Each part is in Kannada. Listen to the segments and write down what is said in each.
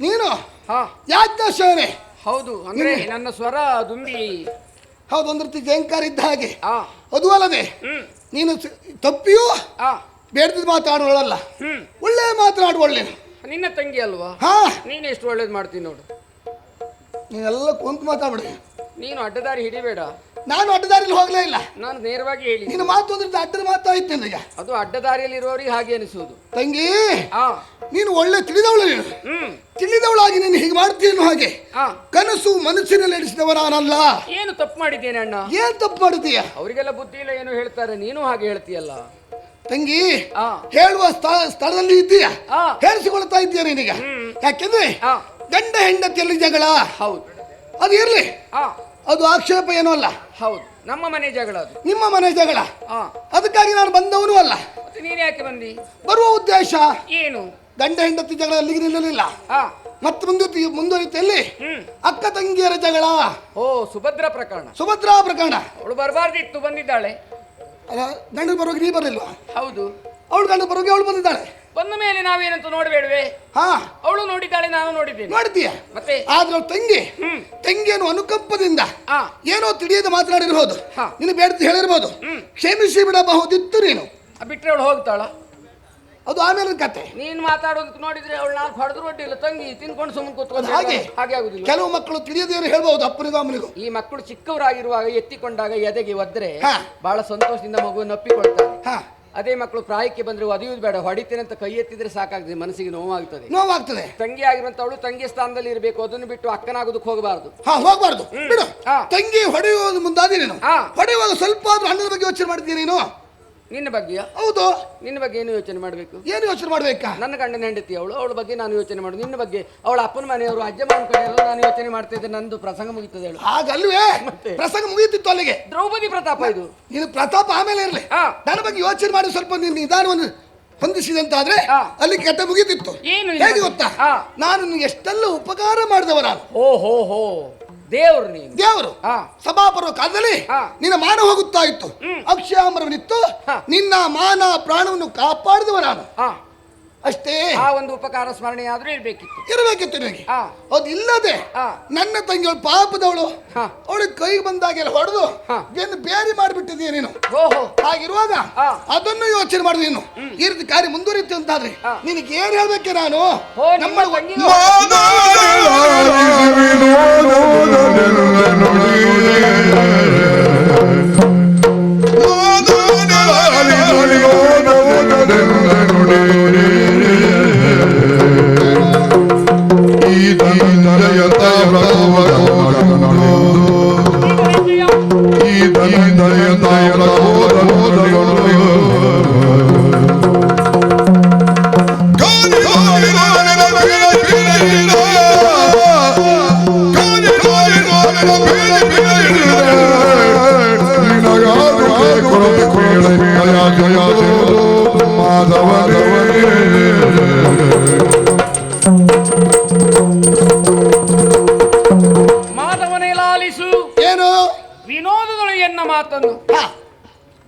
ನೀನು ಯಾಜ್ಞಾಶಯನೇ? ಹೌದು. ಅಂದ್ರೆ ನನ್ನ ಸ್ವರ ದುಂಬಿ. ಹೌದು, ಒಂದು ರೀತಿ ಜಯಂಕಾರ ಇದ್ದ ಹಾಗೆ. ಅದು ಅಲ್ಲದೆ ನೀನು ತಪ್ಪಿಯೂ ಬೇಡದ ಮಾತಾಡುವಳಲ್ಲ, ಒಳ್ಳೆ ಮಾತನಾಡುವಳ್ಳೆ. ನಿನ್ನ ತಂಗಿ ಅಲ್ವಾ? ನೀನು ಎಷ್ಟು ಒಳ್ಳೇದು ಮಾಡ್ತೀನಿ ನೋಡು. ನೀನೆಲ್ಲ ಕುಂತು ಮಾತಾಡ್ಬಿಡಿ. ನೀನು ಅಡ್ಡದಾರಿ ಹಿಡಿಬೇಡ. ನಾನು ಅಡ್ಡದಾರಿಯಲ್ಲಿ ಹೋಗ್ಲೇ ಇಲ್ಲ. ನಾನು ನೇರವಾಗಿ ಹೇಳಿ. ನಿನ್ನ ಮಾತು ಅಂದ್ರೆ ಅಡ್ಡದ ಮಾತಾಯ್ತು ನನಗೆ. ಅದು ಅಡ್ಡದಾರಿಯಲ್ಲಿ ಇರುವವರಿಗೆ ಹಾಗೆ ಅನಿಸುವುದು. ತಂಗಿ, ನೀನು ಒಳ್ಳೆ ತಿಳಿದವಳು. ನೀನು ತಿಳಿದವಳಾಗಿ ನೀನು ಹೀಗೆ ಮಾಡ್ತೀನಿ ಹಾಗೆ ಕನಸು ಮನಸ್ಸಿನಲ್ಲಿ ನಡೆಸಿದವ ನಾನಲ್ಲ. ಏನು ತಪ್ಪು ಮಾಡಿದ್ದೇನೆ ಅಣ್ಣ? ಏನ್ ತಪ್ಪು ಮಾಡಿದೀಯ? ಅವರಿಗೆಲ್ಲ ಬುದ್ಧಿ ಇಲ್ಲ ಏನು ಹೇಳ್ತಾರೆ, ನೀನು ಹಾಗೆ ಹೇಳ್ತೀಯಲ್ಲ. ತಂಗಿ ಆ. ಹೇಳುವ ಸ್ಥಳದಲ್ಲಿ ಇದ್ದೀಯ ಆ. ಹೇಳಿಸಿಕೊಳ್ತಾ ಇದ್ದೀಯ ನೀನೀಗ. ಯಾಕೆಂದ್ರೆ ಆ. ಗಂಡ ಹೆಂಡತಿಯಲ್ಲಿ ಜಗಳ ಹೌದು. ಅದು ಇರ್ಲಿ, ಆ ಅದು ಆಕ್ಷೇಪ ಏನೂ ಅಲ್ಲ. ಹೌದು, ನಮ್ಮ ಮನೆ ಜಗಳ ಅದು. ನಿಮ್ಮ ಮನೆ ಜಗಳ, ಆ ಅದಕ್ಕಾಗಿ ನಾನು ಬಂದವನು ಅಲ್ಲ. ಮತ್ತೆ ನೀನ್ ಯಾಕೆ ಬಂದಿ? ಬರುವ ಉದ್ದೇಶ ಏನು? ಗಂಡ ಹೆಂಡತಿ ಜಗಳ ಅಲ್ಲಿಗೆ ನಿಲ್ಲಲಿಲ್ಲ. ಆ ಮತ್ತೆ ಮುಂದುವರಿತೆಯಲ್ಲಿ ಅಕ್ಕ ತಂಗಿಯರ ಜಗಳ. ಓ, ಸುಭದ್ರ ಪ್ರಕರಣ. ಸುಭದ್ರಾ ಪ್ರಕರಣ. ಅವಳು ಬರಬಾರ್ದಿತ್ತು, ಬಂದಿದ್ದಾಳೆ. ಅಲ್ಲ, ಗಂಡ ಬರುವಾಗ ನೀ ಬರಲಿಲ್ವಾ? ಹೌದು. ಅವಳು ಗಂಡ ಬರುವಾಗ ಅವಳು ಬಂದಿದ್ದಾಳೆ. ಬಂದ ಮೇಲೆ ನಾವೇನಂತ ನೋಡಬೇಡವೆ? ಹಾ, ಅವಳು ನೋಡಿದ್ದಾಳೆ, ನಾನು ನೋಡಿದ್ದೇನೆ. ನೋಡಿದ್ದೀಯ? ಮತ್ತೆ ಆದ್ರೆ ಅವಳು ತಂಗಿಯನ್ನು ಅನುಕಂಪದಿಂದ ಆ ಏನೋ ತಿಳಿಯದೆ ಮಾತನಾಡಿರಬಹುದು, ಹಾ. ನೀನು ಬೇಡ ಹೇಳಿರ್ಬೋದು. ಕ್ಷಮಿಸಿ ಬಿಡಬಹುದಿತ್ತು ನೀನು. ಬಿಟ್ರೆ ಅವಳು ಹೋಗ್ತಾಳ? ಅದು ಆಮೇಲೆ ಕತೆ. ನೀನ್ ಮಾತಾಡೋದಕ್ಕೆ ನೋಡಿದ್ರೆ ಅವಳು ನಾನು ಹೊಡೆದ್ರು ಅಡ್ಡಿಲ್ಲ, ತಂಗಿ ತಿನ್ಕೊಂಡು ಸುಮ್ಮನೆ ಕೂತ್ಕೊಂಡು ಹಾಗೆ ಆಗುದಿಲ್ಲ. ಕೆಲವು ಮಕ್ಕಳು ತಿಳಿಯದೇನು ಹೇಳ್ಬಹುದು ಅಪ್ಪನಿಗೂ ಅಮ್ಮನಿಗೂ. ಈ ಮಕ್ಕಳು ಚಿಕ್ಕವರಾಗಿರುವಾಗ ಎತ್ತಿಕೊಂಡಾಗ ಎದೆಗೆ ಒದ್ರೆ ಹಾ. ಬಹಳ ಸಂತೋಷದಿಂದ ಮಗುವನ್ನು ಅಪ್ಪಿಕೊಳ್ತಾರೆ. ಹಾ, ಅದೇ ಮಕ್ಕಳು ಪ್ರಾಯಕ್ಕೆ ಬಂದ್ರೆ ಒದೆಯುವುದು ಬೇಡ, ಹೊಡಿತೇನೆ ಅಂತ ಕೈ ಎತ್ತಿದ್ರೆ ಸಾಕಾಗ್ತದೆ, ಮನಸ್ಸಿಗೆ ನೋವಾಗ್ತದೆ. ನೋವಾಗ್ತದೆ. ತಂಗಿ ಆಗಿರುವಂತವಳು ತಂಗಿ ಸ್ಥಾನದಲ್ಲಿ ಇರಬೇಕು, ಅದನ್ನು ಬಿಟ್ಟು ಅಕ್ಕನಾಗೋದಕ್ಕೆ ಹೋಗಬಾರದು. ಹಾ, ಹೋಗ್ಬಾರ್ದು, ಬಿಡು. ಹಾ. ತಂಗಿ ಹೊಡೆಯುವುದು ಮುಂದಾದಿ ನೀನು. ಹಾ. ಹೊಡೆಯುವಾಗ ಸ್ವಲ್ಪ ಆದ್ರೂ ಅಣ್ಣನ ಬಗ್ಗೆ ಯೋಚನೆ ಮಾಡಿದ್ದೀನಿ ನೀನು? ನಿನ್ನ ಬಗ್ಗೆ? ಹೌದು. ನಿನ್ನ ಬಗ್ಗೆ ಏನು ಯೋಚನೆ ಮಾಡಬೇಕು? ಏನು ಯೋಚನೆ ಮಾಡ್ಬೇಕಾ? ನನ್ನ ಗಂಡನ ಹೆಂಡತಿ ಅವಳ ಬಗ್ಗೆ ನಾನು ಯೋಚನೆ ಮಾಡು. ನಿನ್ನ ಬಗ್ಗೆ ಅವಳ ಅಪ್ಪನ ಮನೆಯವರು ಅಜ್ಜ ಮನ ಕಡೆ ಎಲ್ಲ ನಾನು ಯೋಚನೆ ಮಾಡ್ತಾ ಇದ್ದೆ. ನಂದು ಪ್ರಸಂಗ ಮುಗಿತದೆ ಹೇಳು. ಹಾಗಲ್ವೇ? ಮತ್ತೆ? ಪ್ರಸಂಗ ಮುಗಿತಿತ್ತು ಅಲ್ಲಿಗೆ. ದ್ರೌಪದಿ ಪ್ರತಾಪ ಇದು. ನೀನು ಪ್ರತಾಪ ಆಮೇಲೆ ಇರಲಿ. ಹಾ. ನನ್ನ ಬಗ್ಗೆ ಯೋಚನೆ ಮಾಡಿ ಸ್ವಲ್ಪ ನೀನು ನಿಧಾನವನ್ನು ಹೊಂದಿಸಿದಂತಾದ್ರೆ ಹಾ. ಅಲ್ಲಿ ಕತೆ ಮುಗಿತಿತ್ತು. ಏನು ಹೇಗೆ ಗೊತ್ತಾ? ಹಾ. ನಾನು ನಿನಗೆ ಎಷ್ಟೆಲ್ಲ ಉಪಕಾರ ಮಾಡಿದವ ನಾನು. ಓ ಹೋ ಹೋ, ದೇವ್ರು ನೀನು. ದೇವರು ಹಾ. ಸಭಾಪರ್ವ ಕಾಲದಲ್ಲಿ ಹಾ. ನಿನ್ನ ಮಾನ ಹೋಗುತ್ತಾ ಇತ್ತು. ಅಕ್ಷಾಮರವನಿತ್ತು. ಹಾ. ನಿನ್ನ ಮಾನ ಪ್ರಾಣವನ್ನು ಕಾಪಾಡಿದವ ನಾನು ಹಾ, ಅಷ್ಟೇ. ಆ ಒಂದು ಉಪಕಾರ ಸ್ಮರಣೆ ಆದ್ರೂ ಇರ್ಬೇಕಿತ್ತು. ಇರಬೇಕಿತ್ತು ನಿನಗೆ. ಹಾ. ಅದು ಇಲ್ಲದೆ ಹಾ. ನನ್ನ ತಂಗಿಯವಳು ಪಾಪದವಳು, ಹಾ. ಅವಳಿಗೆ ಕೈಗೆ ಬಂದಾಗೆಲ್ಲ ಹೊಡೆದು ಹಾ. ಬೆನ್ನು ಬೇರೆ ಮಾಡಿಬಿಟ್ಟಿದೀಯ ನೀನು. ಓಹೋ, ಹಾಗಿರುವಾಗ ಹಾ. ಅದನ್ನು ಯೋಚನೆ ಮಾಡಿದೆ ನೀನು. ಈ ರೀತಿ ಕಾರ್ಯ ಮುಂದುವರಿತು ಅಂತಾದ್ರೆ ಹಾ. ನಿನಗೆ ಏನ್ ಹೇಳ್ಬೇಕೆ ನಾನು? ಹೋ, ನಿಮ್ಮ ತಂಗಿಗೂ- ಮಾಧವನೇ ಲಾಲಿಸು. ಏನು ವಿನೋದದಳು ಎನ್ನ ಮಾತನ್ನು. ಹಾ.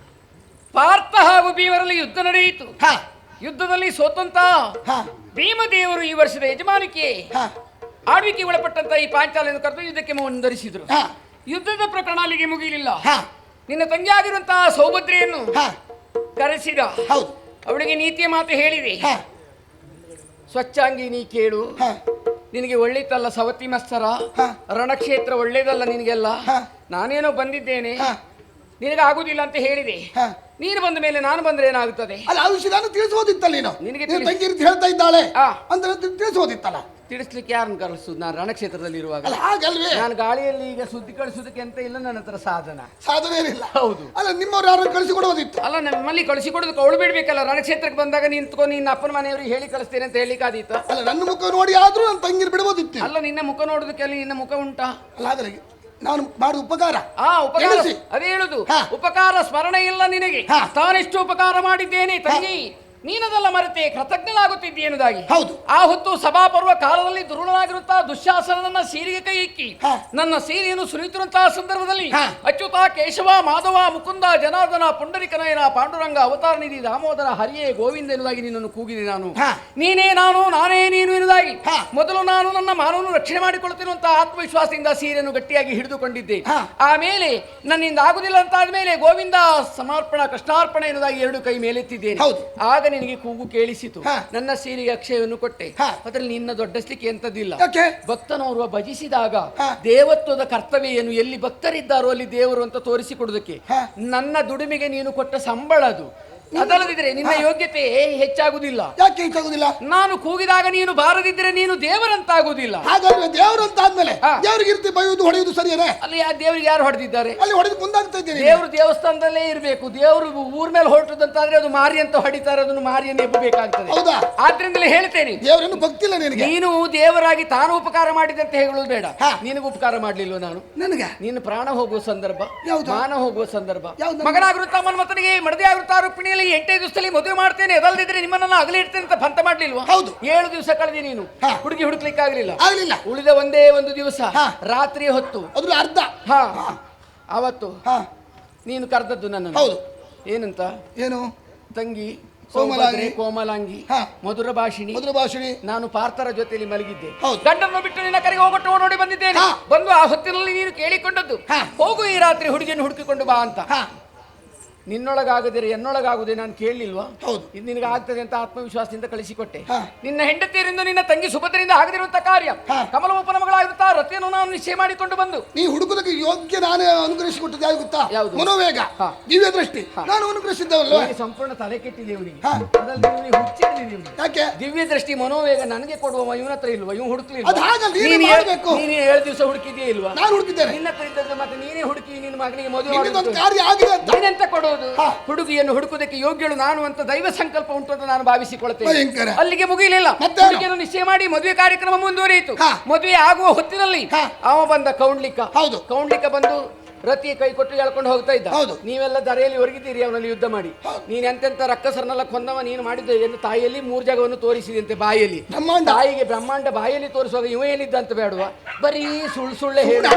ಪಾರ್ಥ ಹಾಗೂ ಭೀಮರಲ್ಲಿ ಯುದ್ಧ ನಡೆಯಿತು. ಹಾ. ಯುದ್ಧದಲ್ಲಿ ಸೋತಂತ ಹಾ. ಭೀಮದೇವರು ಈ ವರ್ಷದ ಯಜಮಾನಿಕೆ ಹಾ. ಆಳ್ವಿಕೆ ಒಳಪಟ್ಟಂತ ಈ ಪಾಂಚಾಲಿಯನ್ನು ಕರೆದು ಯುದ್ಧಕ್ಕೆ ಮುಂದುವರಿಸಿದ್ರು. ಹಾ. ಯುದ್ಧದ ಪ್ರಕರಣ ಅಲ್ಲಿಗೆ ಮುಗಿಲಿಲ್ಲ. ಹಾ. ನಿನ್ನ ತಂಗಿ ಆಗಿರುವಂತಹ ಸೌಭದ್ರೆಯನ್ನು ಹಾ. ಕರೆಸಿದ. ಹೌದು. ಅವಳಿಗೆ ನೀತಿಯ ಮಾತು ಹೇಳಿದೆ. ಹಾ. ಸ್ವಚ್ಛಾಂಗಿ ನೀ ಕೇಳು, ಹಾ. ನಿನಗೆ ಒಳ್ಳೆತಲ್ಲ ಸವತಿ ಮತ್ಸರ, ಹಾ. ರಣಕ್ಷೇತ್ರ ಒಳ್ಳೇದಲ್ಲ ನಿನಗೆಲ್ಲ. ಹಾ. ನಾನೇನೋ ಬಂದಿದ್ದೇನೆ, ಹಾ. ನಿನಗೆ ಆಗುದಿಲ್ಲ ಅಂತ ಹೇಳಿದೆ. ಹಾ. ನೀನು ಬಂದ ಮೇಲೆ ನಾನು ಬಂದ್ರೆ ಏನಾಗುತ್ತದೆ? ಅಲ್ಲ, ಆ ವಿಷಯ ನಾನು ತಿಳಿಸೋದಿತ್ತಲ್ಲ ನೀನು. ನಿನಗೆ ನೀನು ತಂಗಿ ರೀತಿ ಹೇಳ್ತಾ ಇದ್ದಾಳೆ ಹಾ. ಅಂತ ತಿಳಿಸೋದಿತ್ತಲ್ಲ. ತಿಳಿಸ್ಲಿಕ್ಕೆ ಯಾರನ್ನು ಕಳಿಸುದು? ನಾನು ರಣಕ್ಷೇತ್ರದಲ್ಲಿ ಇರುವಾಗ. ಅಲ್ಲ, ಹಾಗಲ್ವೇ? ನಾನು ಗಾಳಿಯಲ್ಲಿ ಈಗ ಸುದ್ದಿ ಕಳಿಸುದಕ್ಕೆ ಅಂತ ಇಲ್ಲ ನನ್ನ ಹತ್ರ ಸಾಧನ. ಸಾಧನೆ ಏನಿಲ್ಲ. ಹೌದು. ಅಲ್ಲ, ನಿಮ್ಮವ್ರು ಯಾರು ಕಳಿಸಿಕೊಡೋದಿತ್ತು. ಅಲ್ಲ, ನಮ್ಮಲ್ಲಿ ಕಳಿಸಿಕೊಡೋದಕ್ಕೆ ಅವಳು ಬಿಡ್ಬೇಕಲ್ಲ. ರಣಕ್ಷೇತ್ರಕ್ಕೆ ಬಂದಾಗ ನಿಂತ್ಕೊಂಡು ನಿನ್ನ ಅಪ್ಪನ ಮನೆಯವ್ರಿಗೆ ಹೇಳಿ ಕಳಿಸ್ತೇನೆ ಅಂತ ಹೇಳಿಕಾದೀತ. ಅಲ್ಲ, ನನ್ನ ಮುಖ ನೋಡಿ ಆದ್ರೂ ನನ್ನ ತಂಗಿನ ಬಿಡಬಹುದಿತ್ತು. ಅಲ್ಲ, ನಿನ್ನ ಮುಖ ನೋಡೋದಕ್ಕೆ ಅಲ್ಲಿ ನಿನ್ನ ಮುಖ ಉಂಟಾ? ಅಲ್ಲ, ಆದರೆ ನಾನು ಮಾಡುವ ಉಪಕಾರ ಉಪಕಾರ ಎಣಿಸಿ. ಅದೇ ಹೇಳುದು. ಹಾ. ಉಪಕಾರ ಸ್ಮರಣೆ ಇಲ್ಲ ನಿನಗೆ. ಹಾ. ತಾನೆಷ್ಟು ಉಪಕಾರ ಮಾಡಿದ್ದೇನೆ ತಂಗಿ, ನೀನದೆಲ್ಲ ಮರೆತೆ ಕೃತಜ್ಞನಾಗುತ್ತಿದ್ದೆ ಎನ್ನುವುದಾಗಿ. ಹೌದು. ಆ ಹೊತ್ತು ಸಭಾಪರ್ವ ಕಾಲದಲ್ಲಿ ದುರುಳನಾಗಿರುತ್ತಾ ದುಶ್ಯಾಸನನ್ನ ಸೀರೆಗೆ ಕೈ ಇಕ್ಕಿ ಹಾ. ನನ್ನ ಸೀರೆಯನ್ನು ಸುರಿಯುತ್ತಿರುವಂತಹ ಸಂದರ್ಭದಲ್ಲಿ ಹಾ. ಅಚ್ಯುತ ಕೇಶವ ಮಾಧವ ಮುಕುಂದ ಜನಾರ್ದನ ಪುಂಡರಿಕನಯನ ಪಾಂಡುರಂಗ ಅವತಾರ ನಿಧಿ ದಾಮೋದರ ಹರಿಯೇ ಗೋವಿಂದ ಎನ್ನುವುದಾಗಿ ನಿನ್ನನ್ನು ಕೂಗಿದೆ ನಾನು. ಹಾ. ನೀನೇ ನಾನು, ನಾನೇ ನೀನು ಎನ್ನುವುದಾಗಿ ಹಾ. ಮೊದಲು ನಾನು ನನ್ನ ಮಾನವನ್ನು ರಕ್ಷಣೆ ಮಾಡಿಕೊಳ್ಳುತ್ತಿರುವಂತಹ ಆತ್ಮವಿಶ್ವಾಸದಿಂದ ಸೀರೆಯನ್ನು ಗಟ್ಟಿಯಾಗಿ ಹಿಡಿದುಕೊಂಡಿದ್ದೆ. ಹಾ. ಆಮೇಲೆ ನನ್ನಿಂದ ಆಗುದಿಲ್ಲ ಅಂತ ಆದ್ಮೇಲೆ ಗೋವಿಂದ ಸಮರ್ಪಣ ಕೃಷ್ಣಾರ್ಪಣ ಎನ್ನುವುದಾಗಿ ಎರಡು ಕೈ ಮೇಲೆತ್ತಿದ್ದೇನೆ. ಹೌದು. ಆಗ ನಿನಗೆ ಕೂಗು ಕೇಳಿಸಿತು. ಹಾ. ನನ್ನ ಸೀರೆಗೆ ಅಕ್ಷಯವನ್ನು ಕೊಟ್ಟೆ. ಹಾ. ಅದರಲ್ಲಿ ನಿನ್ನ ದೊಡ್ಡಸ್ಲಿಕ್ಕೆ ಎಂತದಿಲ್ಲ. ಯಾಕೆ? ಭಕ್ತನೋರ್ವ ಭಜಿಸಿದಾಗ ಹಾ. ದೇವತ್ವದ ಕರ್ತವ್ಯ ಏನು, ಎಲ್ಲಿ ಭಕ್ತರಿದ್ದಾರೋ ಅಲ್ಲಿ ದೇವರು ಅಂತ ತೋರಿಸಿಕೊಡುವುದಕ್ಕೆ. ಹಾ. ನನ್ನ ದುಡಿಮೆಗೆ ನೀನು ಕೊಟ್ಟ ಸಂಬಳ ಅದು. ಅದಲ್ಲದಿದ್ರೆ ನಿನ್ನ ಯೋಗ್ಯತೆ ಹೆಚ್ಚಾಗುವುದಿಲ್ಲ. ಯಾಕೆ ಹೆಚ್ಚಾಗುದಿಲ್ಲ? ನಾನು ಕೂಗಿದಾಗ ನೀನು ಬಾರದಿದ್ರೆ ನೀನು ದೇವರಂತಾಗುವುದಿಲ್ಲ. ಹಾಗಾದ್ರೆ ದೇವರು ಅಂತ ಆದ್ಮೇಲೆ ದೇವರಿಗೆ ಇರ್ತಿ ಬೈಯುವುದು ಹೊಡೆಯುವುದು ಸರಿಯೇನೆ? ಅಲ್ಲಿ ಆ ದೇವರಿಗೆ ಯಾರು ಹೊಡೆದಿದ್ದಾರೆ? ಅಲ್ಲಿ ಹೊಡೆದು ಮುಂದಾಗ್ತಾ ಇದ್ದೇನೆ. ದೇವರು ದೇವಸ್ಥಾನದಲ್ಲೇ ಇರಬೇಕು. ದೇವರು ಊರ್ ಮೇಲೆ ಹೊರಟದಂತಾದ್ರೆ ಅದು ಮಾರಿ ಅಂತ ಹೊಡಿತಾರೆ, ಅದನ್ನು ಮಾರಿಯನ್ನು ಎಬ್ಬಬೇಕಾಗ್ತದೆ. ಹೌದಾ? ಆದ್ರಿಂದಲೇ ಹೇಳ್ತೇನೆ, ದೇವರನ್ನು ಭಕ್ತಿಲ್ಲ ನಿನಗೆ. ನೀನು ದೇವರಾಗಿ ತಾನು ಉಪಕಾರ ಮಾಡಿದಂತ ಹೇಳುವುದು ಬೇಡ. ನಿನಗೆ ಉಪಕಾರ ಮಾಡ್ಲಿಲ್ವ ನಾನು? ನನಗೆ ನೀನು ಪ್ರಾಣ ಹೋಗುವ ಸಂದರ್ಭ, ಮಾನ ಹೋಗುವ ಸಂದರ್ಭ, ಯಾವ್ದು? ಮಗನಾಗಿರುತ್ತಾ ಮನ್ಮಥನಿಗೆ ಮಡದಿ ಆಗಿರುತ್ತಾ ರುಕ್ಮಿಣಿಯಲ್ಲಿ 8 ದಿವಸದಲ್ಲಿ ಮದುವೆ ಮಾಡ್ತೇನೆ, ಅದಲ್ಲದಿದ್ರೆ ನಿಮ್ಮನ್ನ ಅಗಲಿ ಇಡ್ತೇನೆ ಅಂತ ಬಂತ ಮಾಡ್ಲಿಲ್ವಾ? ಹೌದು. 7 ದಿವಸ ಕಳೆದಿ ನೀನು ಹುಡುಗಿ ಹುಡುಕ್ಲಿಕ್ಕೆ ಆಗ್ಲಿಲ್ಲ. ಉಳಿದ ಒಂದೇ ಒಂದು ದಿವಸ ರಾತ್ರಿ ಹೊತ್ತು ಅದ್ರ ಅರ್ಧ ಅವತ್ತು ನೀನು ಕರೆದದ್ದು ನನ್ನ. ಹೌದು. ಏನಂತ? ಏನು? ತಂಗಿ ಕೋಮಲಾಂಗಿ, ಕೋಮಲಾಂಗಿ, ಮಧುರ ಭಾಷಿಣಿ. ನಾನು ಪಾರ್ಥರ ಜೊತೆಯಲ್ಲಿ ಮಲಗಿದ್ದೆ. ಗಂಡನ್ನು ಬಿಟ್ಟು ನಿನ್ನ ಕರೆಗೆ ಹೋಗೊಟ್ಟು ನೋಡಿ ಬಂದಿದ್ದೇನೆ. ಬಂದು ಆ ಹೊತ್ತಿನಲ್ಲಿ ನೀನು ಕೇಳಿಕೊಂಡದ್ದು, ಹೋಗು ಈ ರಾತ್ರಿ ಹುಡುಗಿಯನ್ನು ಹುಡುಕಿಕೊಂಡು ಬಾ ಅಂತ. ನಿನ್ನೊಳಗಾಗದಿರೆ ಎನ್ನೊಳಗಾಗುದೇ ನಾನು ಕೇಳಲಿಲ್ವಾ? ಇದು ನಿನಗೆ ಆಗ್ತದೆ ಅಂತ ಆತ್ಮವಿಶ್ವಾಸದಿಂದ ಕಳಿಸಿಕೊಟ್ಟೆ. ನಿನ್ನ ಹೆಂಡತಿಯರಿಂದ ನಿನ್ನ ತಂಗಿ ಸುಭದ್ರಿಂದ ಆಗದಿರುವಂತ ಕಾರ್ಯ, ಕಮಲೋಪನ ಮಗಳಾಗಿರುತ್ತಾ ರತಿಯನ್ನು ನಾನು ನಿಶ್ಚಯ ಮಾಡಿಕೊಂಡು ಬಂದು ನೀ ಹುಡುಕುದಕ್ಕೆ ಯೋಗ್ಯ ನಾನೇ ಅನುಗ್ರಹಿಸಿಕೊಟ್ಟದ್ದು ಯಾವುದು ಗೊತ್ತಾ? ಮನೋವೇಗ, ದಿವ್ಯ ದೃಷ್ಟಿ ನಾನು ಅನುಗ್ರಹಿಸಿದ್ದವಲ್ಲ. ಸಂಪೂರ್ಣ ತಲೆ ಕೆಟ್ಟಿದೆ ಇವನಿಗೆ. ಅದರಲ್ಲಿ ಹುಚ್ಚಿಡಿದೆ. ಯಾಕೆ? ದಿವ್ಯ ದೃಷ್ಟಿ ಮನೋವೇಗ ನನಗೆ ಕೊಡುವ ಇವನ ಹತ್ರ ಇಲ್ವಾ? ಇವ್ ಹುಡುಕ್ಲಿಲ್ಲ. ನೀನು 7 ದಿವಸ ಹುಡುಕಿದೆಯೇ ಇಲ್ವಾ? ನಾನು ಹುಡುಕಿದ್ದೇನೆ. ನಿನ್ನ ಹತ್ರ ಇದ್ದದ್ದು ಮತ್ತೆ ನೀನೇ ಹುಡುಕಿ ನಿನ್ನ ಮಗನಿಗೆ ಮದುವೆ ಕಾರ್ಯ ಆಗಿದೆ ಅಂತ ನೀನೆಂತ ಕೊಡೋದು? ಹುಡುಗಿಯನ್ನು ಹುಡುಕುವುದಕ್ಕೆ ಯೋಗ್ಯಳು ನಾನು ಅಂತ ದೈವ ಸಂಕಲ್ಪ ಉಂಟು ಅಂತ ನಾನು ಭಾವಿಸಿಕೊಳ್ತೇನೆ. ಅಲ್ಲಿಗೆ ಮುಗಿಲಿಲ್ಲ. ಹುಡುಗಿಯನ್ನು ನಿಶ್ಚಯ ಮಾಡಿ ಮದುವೆ ಕಾರ್ಯಕ್ರಮ ಮುಂದುವರಿಯಿತು. ಮದುವೆ ಆಗುವ ಹೊತ್ತಿನಲ್ಲಿ ಅವ ಬಂದ ಕೌಂಡ್ಲಿಕ್ಕ. ಕೌಂಡ್ಲಿಕ್ಕ ಬಂದು ರತಿ ಕೈ ಕೊಟ್ಟು ಎಳ್ಕೊಂಡು ಹೋಗ್ತಾ ಇದ್ದ. ನೀವೆಲ್ಲ ದರೆಯಲ್ಲಿ ಹೊರಗಿದ್ದೀರಿ ಅವನಲ್ಲಿ ಯುದ್ಧ ಮಾಡಿ. ನೀನ್ ಎಂತೆಂತ ರಕ್ಕಸರನ್ನೆಲ್ಲ ಕೊಂದವ ನೀನು ಮಾಡಿದ್ದ ಎಂದು ತಾಯಿಯಲ್ಲಿ 3 ಜಾಗವನ್ನು ತೋರಿಸಿದಂತೆ ಬಾಯಲ್ಲಿ. ತಾಯಿಗೆ ಬ್ರಹ್ಮಾಂಡ ಬಾಯಲ್ಲಿ ತೋರಿಸುವಾಗ ಇವ ಏನಿದ್ದ ಅಂತ ಬೇಡವಾ? ಬರೀ ಸುಳ್ಳೆ ಹೇಳಿ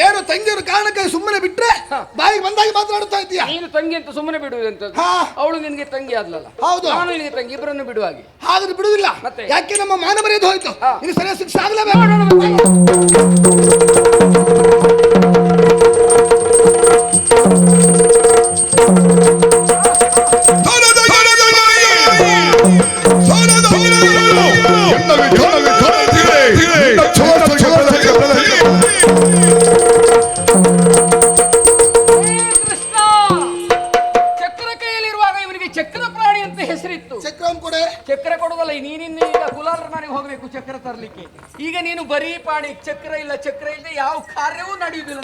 ಏನು ತಂಗಿಯರು ಕಾರಣಕ್ಕೆ ಸುಮ್ಮನೆ ಬಿಟ್ರೆ ಬಾಯಿಗೆ ಬಂದಾಗಿ ಮಾತನಾಡುತ್ತಾ ಇದ್ದೀಯಾ? ನೀನು ತಂಗಿ ಅಂತ ಸುಮ್ಮನೆ ಬಿಡುವುದಂತ? ಅವಳು ನಿನಗೆ ತಂಗಿ ಆದ್ಲಲ್ಲ, ನಾನು ನಿನಗೆ ತಂಗಿ, ಇಬ್ಬರನ್ನು ಬಿಡುವಾಗಿ. ಹಾಗಾದ್ರೆ ಬಿಡುವುದಿಲ್ಲ. ಯಾಕೆ ನಮ್ಮ ಮಾನ ಮರ್ಯಾದೆ ಹೋಯ್ತು. ಇದು ಸರಿಯಾದ ಶಿಕ್ಷೆ ಆಗಲೇಬೇಕು. ಚಕ್ರ ಕೊಡೋದಲ್ಲ, ನೀನಿನ್ನ ಈಗ ಗುಲಾರ ಮನೆಗೆ ಹೋಗ್ಬೇಕು ಚಕ್ರ ತರ್ಲಿಕ್ಕೆ. ಈಗ ನೀನು ಬರೀ ಪಾಣಿ, ಚಕ್ರ ಇಲ್ಲ, ಚಕ್ರ ಇಲ್ಲದೆ ಯಾವ ಕಾರ್ಯವೂ ನಡೆಯುವುದಿಲ್ಲ.